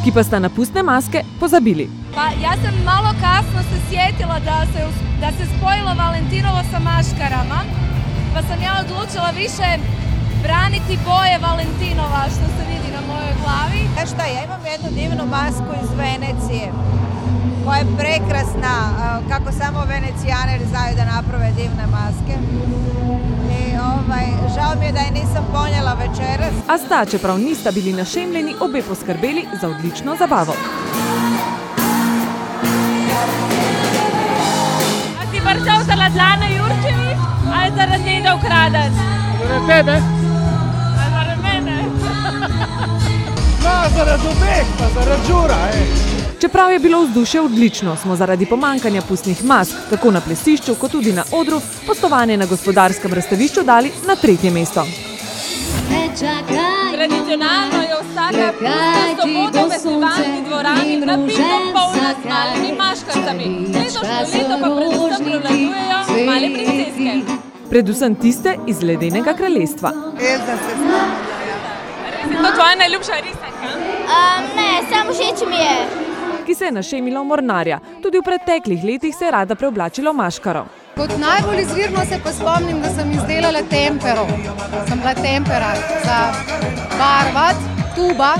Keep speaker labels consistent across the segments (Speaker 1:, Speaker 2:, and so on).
Speaker 1: ki pa sta na pustne maske pozabili.
Speaker 2: Pa ja sam malo kasno se sjetila da se spojilo Valentinovo sa maškarama, pa sam ja odlučila više braniti boje Valentinova što se vidi na mojoj glavi.
Speaker 3: Šta, ja imam jednu divnu masku iz Venecije koja je prekrasna, kako samo Venecijani znaju da naprave divne maske. I žao mi je da je nisam ponijela večeras.
Speaker 1: A sta, čeprav nista bili našemljeni, obe poskrbeli za odlično zabavo.
Speaker 2: A si vrčal za Ladlana Jurčević, ali zaradi njega ukradac?
Speaker 4: Zaradi tebe?
Speaker 2: A zaradi mene?
Speaker 4: No, zaradi obeh, pa zaradi Đura,
Speaker 1: Čeprav je bilo vzdušje odlično, smo zaradi pomankanja pustnih mask, tako na plesišču kot tudi na odru, postovanje na gospodarskem razstavišču dali na 3. mesto.
Speaker 2: Tradicionalno je vsaka pustna sobota v festivalni dvorani napično polna s malimi maškarcami. Letošnje leto pa predvsem prevladujejo male princeske.
Speaker 1: Predvsem tiste iz Ledenega kraljestva.
Speaker 3: Elza se spomnila.
Speaker 2: Res je to tvoja najljubša risanka?
Speaker 5: Ne, samo všeč mi je.
Speaker 1: Ki se je našemila v Mornarja. Tudi v preteklih letih se je rada preoblačila v maškaro.
Speaker 6: Kot najbolj izvirno se pa spomnim, da sem izdelala tempero. Sem bila tempera za barvat, tuba,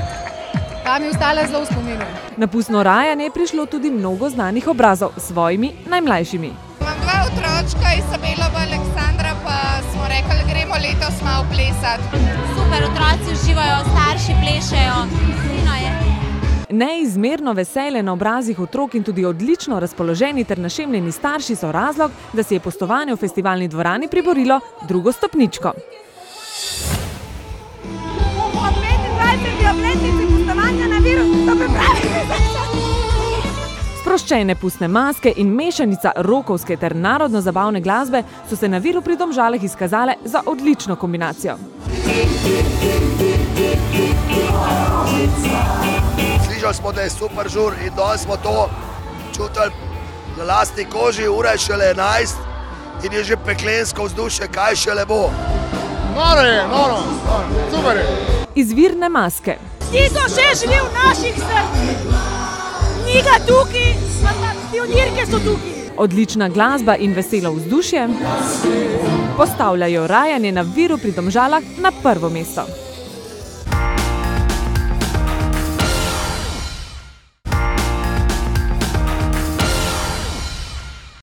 Speaker 6: ta mi je ostala zelo v spominu.
Speaker 1: Na pustno rajanje je prišlo tudi mnogo znanih obrazov s svojimi najmlajšimi.
Speaker 7: Imam 2 otročka, Isabela in Aleksandra, pa smo rekli, gremo letos malo plesati.
Speaker 5: Super, otroci uživajo, starši plešejo, fino je.
Speaker 1: Neizmerno veselje na obrazih otrok in tudi odlično razpoloženi ter našemljeni starši so razlog, da si je postovanje v festivalni dvorani priborilo 2. stopničko.
Speaker 2: Ob 25. obletnici pustovanja na Viru so pripravili
Speaker 1: Sproščene pustne maske in mešanica rokovske ter narodno-zabavne glasbe so se na Viru pri Domžalah izkazale za odlično kombinacijo.
Speaker 8: Slišali smo, da je super žur in danes smo to čutili na lastni koži, ura je šele 11 in je že peklensko vzdušje, kaj šele bo.
Speaker 4: Noro je, super je.
Speaker 1: Izvirne maske.
Speaker 2: Ti so še žili v naših srcih. Njega tukaj, pa pionirke so tukaj.
Speaker 1: Odlična glasba in veselo vzdušje postavljajo rajanje na Viru pri Domžalah na 1. mesto.